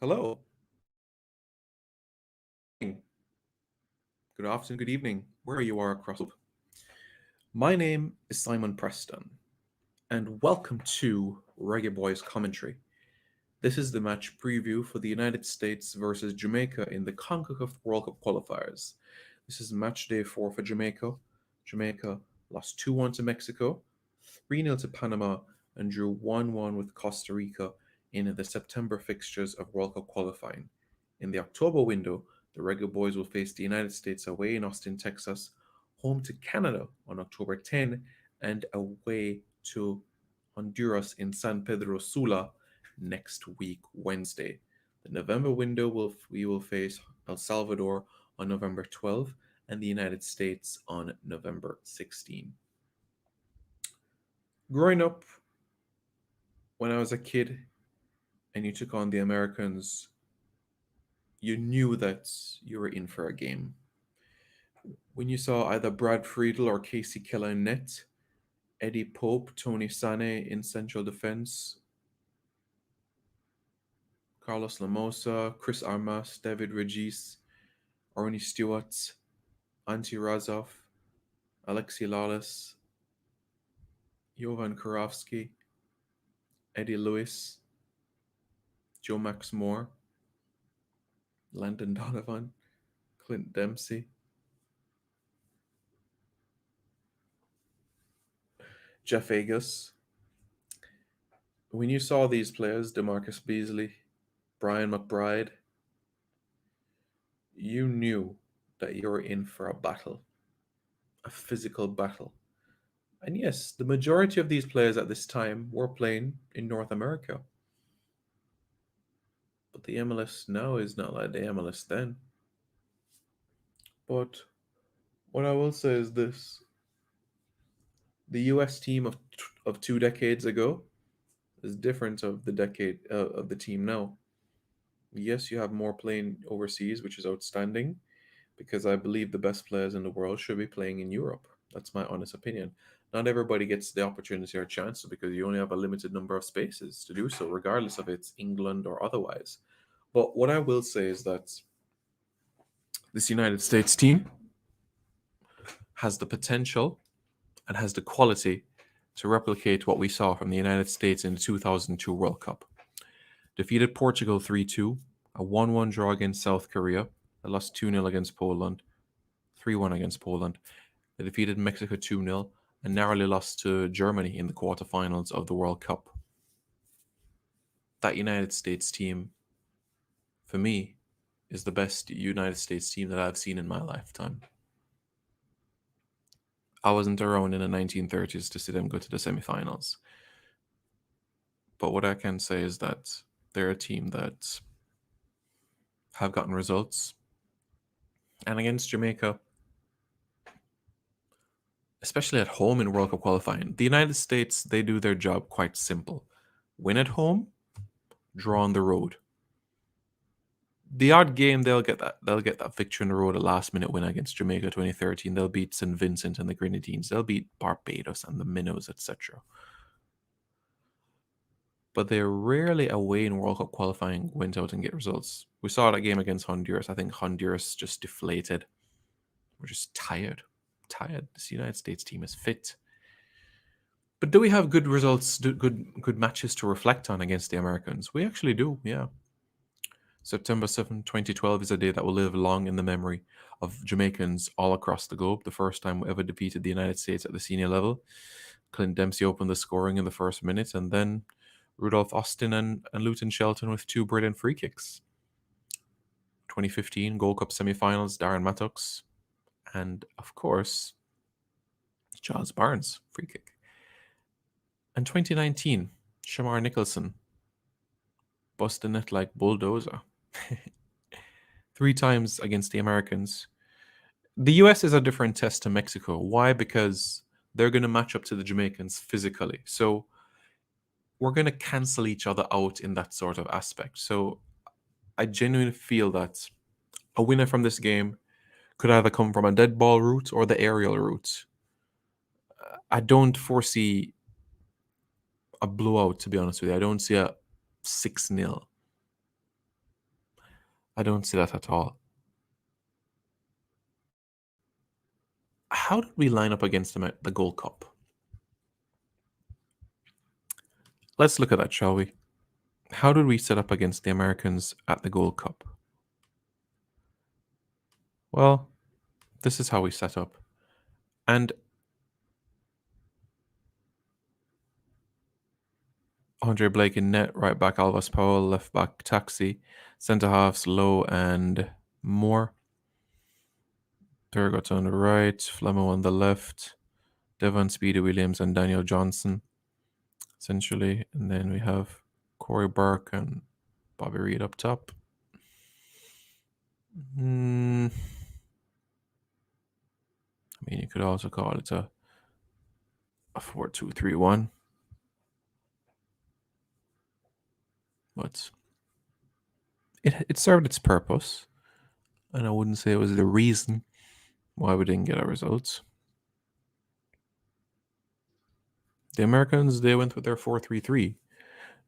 Hello. Good afternoon, good evening, where you are across the globe. My name is Simon Preston, and welcome to Reggaeboyz Commentary. This is the match preview for the United States versus Jamaica in the Concacaf World Cup qualifiers. This is match day 4 for Jamaica. Jamaica lost 2-1 to Mexico, 3-0 to Panama, and drew 1-1 with Costa Rica in the September fixtures of World Cup qualifying. In the October window, the Reggae Boyz will face the United States away in Austin, Texas, home to Canada on October 10, and away to Honduras in San Pedro Sula next week, Wednesday. The November window we will face El Salvador on November 12 and the United States on November 16. Growing up, when I was a kid and you took on the Americans, you knew that you were in for a game. When you saw either Brad Friedel or Casey Keller in net, Eddie Pope, Tony Sane in central defense, Carlos Lamosa, Chris Armas, David Regis, Arnie Stewart, Ante Razov, Alexi Lawless, Jovan Kurowski, Eddie Lewis, Joe Max Moore, Landon Donovan, Clint Dempsey, Jeff Agus. When you saw these players, DeMarcus Beasley, Brian McBride, you knew that you were in for a battle, a physical battle. And yes, the majority of these players at this time were playing in North America. But the MLS now is not like the MLS then. But what I will say is this: the US team of 2 decades ago is different of the decade of the team now. Yes, you have more playing overseas, which is outstanding, because I believe the best players in the world should be playing in Europe. That's my honest opinion. Not everybody gets the opportunity or chance because you only have a limited number of spaces to do so, regardless of it's England or otherwise. But what I will say is that this United States team has the potential and has the quality to replicate what we saw from the United States in the 2002 World Cup. Defeated Portugal 3-2, a 1-1 draw against South Korea. They lost 2-0 against Poland, 3-1 against Poland. They defeated Mexico 2-0 and narrowly lost to Germany in the quarterfinals of the World Cup. That United States team, for me, is the best United States team that I've seen in my lifetime. I wasn't around in the 1930s to see them go to the semifinals. But what I can say is that they're a team that have gotten results. And against Jamaica, especially at home in World Cup qualifying, the United States, they do their job quite simple. Win at home, draw on the road. The odd game they'll get that victory on the road, a last minute win against Jamaica 2013. They'll beat St. Vincent and the Grenadines. They'll beat Barbados and the Minnows, etc. But they rarely away in World Cup qualifying went out and get results. We saw that game against Honduras. I think Honduras just deflated. We're just tired. This United States team is fit. But do we have good results, good matches to reflect on against the Americans? We actually do, yeah. September 7, 2012 is a day that will live long in the memory of Jamaicans all across the globe. The first time we ever defeated the United States at the senior level. Clint Dempsey opened the scoring in the first minute, and then Rudolph Austin and Luton Shelton with 2 brilliant free kicks. 2015 Gold Cup semi-finals, Darren Mattox, and of course, Charles Barnes, free kick. And 2019, Shamar Nicholson, bust the net like bulldozer. 3 times against the Americans. The US is a different test to Mexico. Why? Because they're going to match up to the Jamaicans physically. So we're going to cancel each other out in that sort of aspect. So I genuinely feel that a winner from this game could either come from a dead ball route or the aerial route. I don't foresee a blowout, to be honest with you. I don't see a 6-0. I don't see that at all. How did we line up against them at the Gold Cup? Let's look at that, shall we? How did we set up against the Americans at the Gold Cup? Well, this is how we set up. And Andre Blake in net, right back Alvas Powell, left back Taxi, centre halves Lowe and Moore. Turgot on the right, Flemo on the left, Devon Speedy Williams and Daniel Johnson, essentially. And then we have Corey Burke and Bobby Reed up top. I mean, you could also call it a 4-2-3-1. But it served its purpose. And I wouldn't say it was the reason why we didn't get our results. The Americans, they went with their 4-3-3.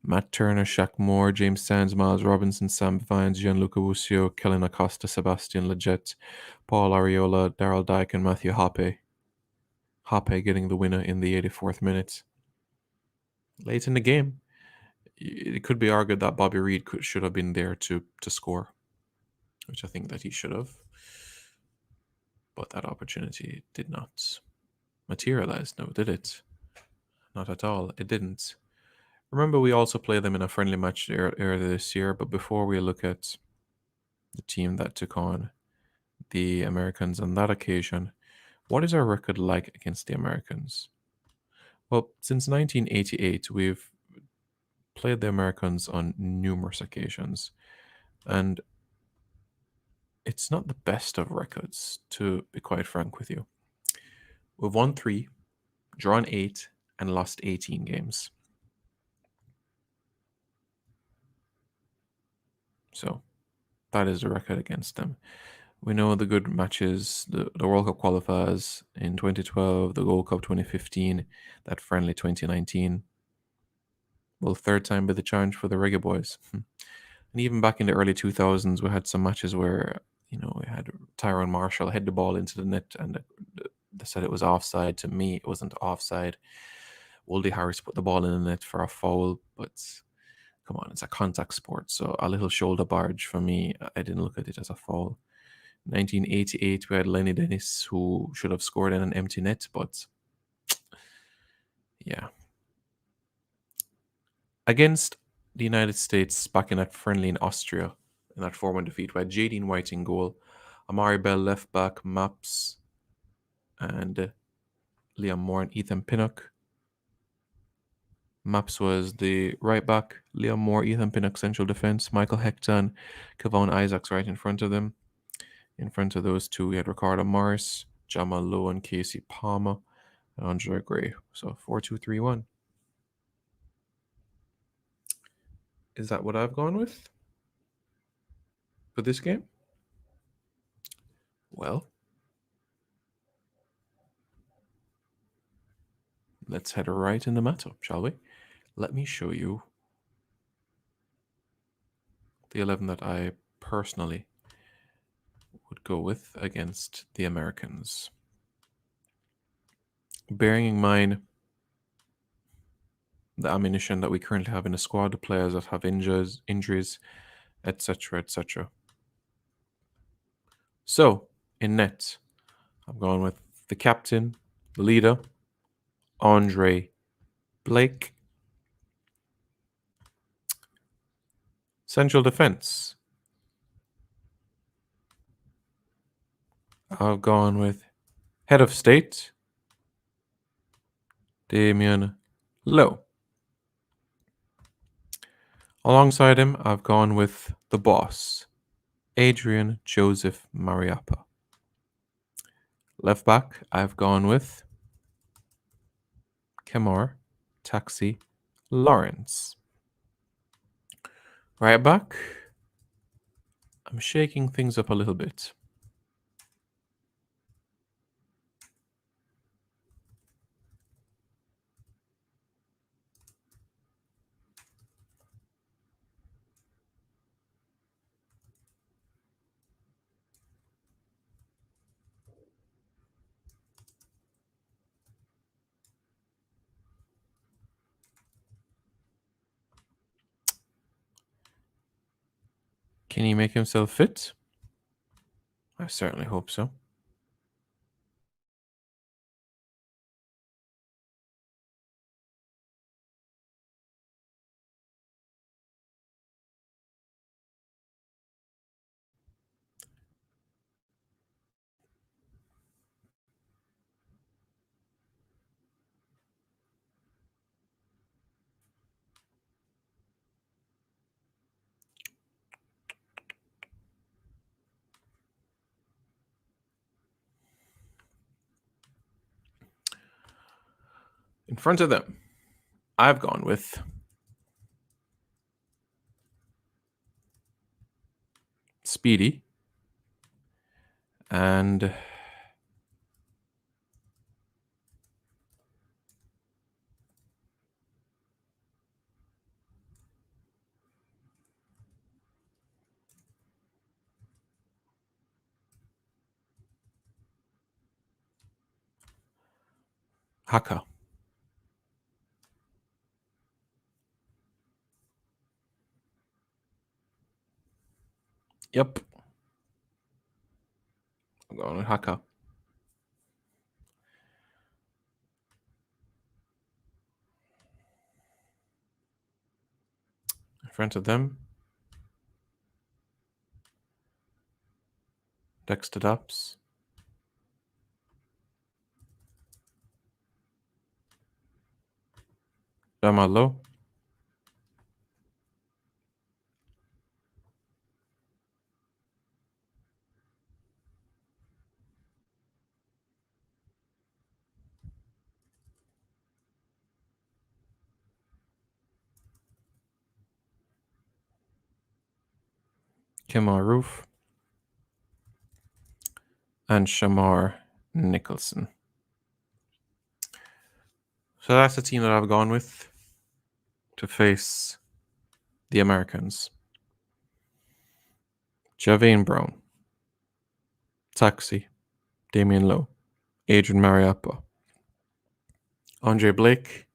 Matt Turner, Shaq Moore, James Sands, Miles Robinson, Sam Vines, Gianluca Busio, Kellen Acosta, Sebastian Leggett, Paul Ariola, Daryl Dyke, and Matthew Hoppe. Hoppe getting the winner in the 84th minute. Late in the game, it could be argued that Bobby Reed should have been there to score, which I think that he should have. But that opportunity did not materialize, no, did it? Not at all. It didn't. Remember, we also played them in a friendly match earlier this year, but before we look at the team that took on the Americans on that occasion, what is our record like against the Americans? Well, since 1988, we've played the Americans on numerous occasions, and it's not the best of records, to be quite frank with you. We've won 3, drawn 8, and lost 18 games. So that is the record against them. We know the good matches, the World Cup qualifiers in 2012, the Gold Cup 2015, that friendly 2019. Will third time be the challenge for the Reggae Boys? And even back in the early 2000s, we had some matches where, we had Tyrone Marshall head the ball into the net and they said it was offside. To me, it wasn't offside. Woldy Harris put the ball in the net for a foul, but come on, it's a contact sport. So a little shoulder barge for me, I didn't look at it as a foul. 1988, we had Lenny Dennis, who should have scored in an empty net, but yeah. Against the United States, back in that friendly in Austria, in that 4-1 defeat, we had Jadine White in goal, Amari Bell left back, Maps, and Liam Moore and Ethan Pinnock. Maps was the right back, Liam Moore, Ethan Pinnock central defense, Michael Hecton, Kevon Isaacs right in front of them. In front of those two, we had Ricardo Morris, Jamal Lowe, and Casey Palmer, and Andre Gray. So 4-2-3-1. Is that what I've gone with for this game? Well, let's head right in the matchup, shall we? Let me show you the 11 that I personally would go with against the Americans. Bearing in mind the ammunition that we currently have in the squad, the players that have injuries, etc., etc. So, in net, I'm going with the captain, the leader, Andre Blake. Central defense, I've gone with head of state, Damien Lowe. Alongside him, I've gone with the boss, Adrian Joseph Mariappa. Left back, I've gone with Kemar Taxi Lawrence. Right back, I'm shaking things up a little bit. Can he make himself fit? I certainly hope so. In front of them, I've gone with Speedy and Haka. Yep. I'm going with Haka. In front of them, Dexter Daps. Damalo. Kemar Roof. And Shamar Nicholson. So that's the team that I've gone with to face the Americans. Javane Brown, Taxi, Damian Lowe, Adrian Mariappa, Andre Blake.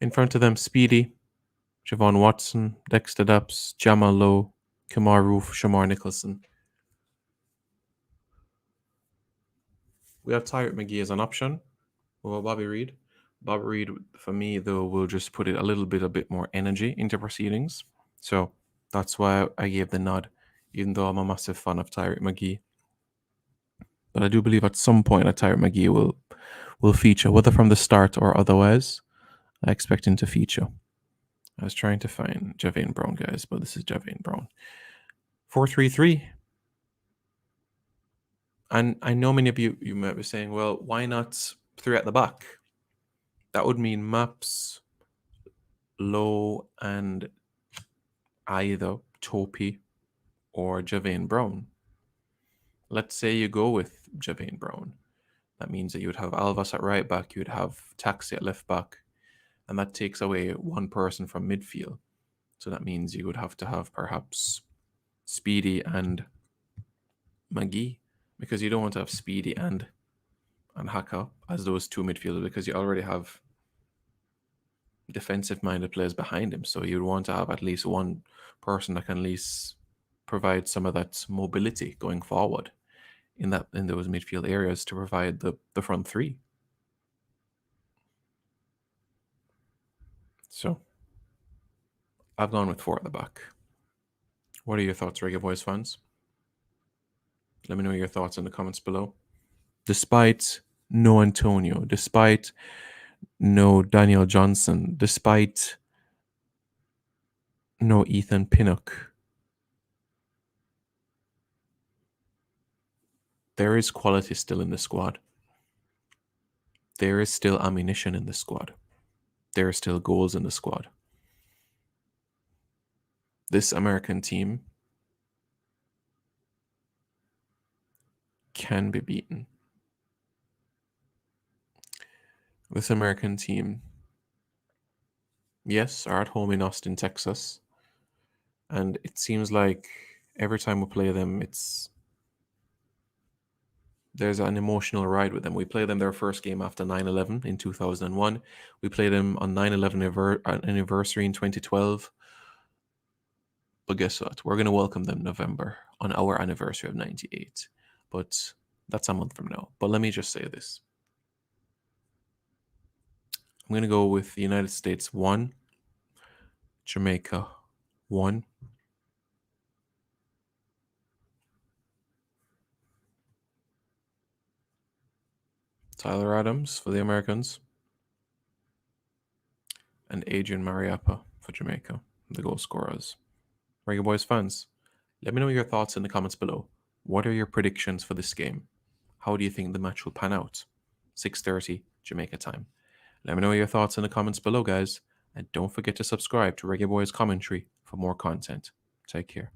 In front of them, Speedy, Javon Watson, Dexter Daps, Jamal Lowe, Kamar Roof, Shamar Nicholson. We have Tyrant McGee as an option. Well, Bobby Reed. Bobby Reed, for me, though, will just put it a bit more energy into proceedings. So that's why I gave the nod, even though I'm a massive fan of Tyrant McGee. But I do believe at some point that Tyrant McGee will feature, whether from the start or otherwise. I expect him to feature. I was trying to find Javane Brown, guys, but this is Javane Brown. 4-3-3. And I know many of you might be saying, well, why not 3 at the back? That would mean Maps, Lowe, and either Topi or Javane Brown. Let's say you go with Javane Brown. That means that you would have Alvas at right back, you would have Taxi at left back, and that takes away one person from midfield. So that means you would have to have perhaps Speedy and McGee, because you don't want to have Speedy and Haka as those two midfielders, because you already have defensive-minded players behind him. So you'd want to have at least one person that can at least provide some of that mobility going forward in those midfield areas to provide the front three. So I've gone with 4 at the back. What are your thoughts, Reggae Boyz fans? Let me know your thoughts in the comments below. Despite no Antonio, despite no Daniel Johnson, despite no Ethan Pinnock, there is quality still in the squad. There is still ammunition in the squad. There are still goals in the squad. This American team can be beaten. This American team, yes, are at home in Austin, Texas. And it seems like every time we play them, there's an emotional ride with them. We played them their first game after 9/11 in 2001. We played them on 9/11 anniversary in 2012. But guess what? We're going to welcome them November on our anniversary of 98. But that's a month from now. But let me just say this. I'm going to go with the United States 1, Jamaica 1, Tyler Adams for the Americans, and Adrian Mariappa for Jamaica, the goal scorers. Reggae Boyz fans, let me know your thoughts in the comments below. What are your predictions for this game? How do you think the match will pan out? 6:30 Jamaica time. Let me know your thoughts in the comments below, guys. And don't forget to subscribe to Reggae Boyz Commentary for more content. Take care.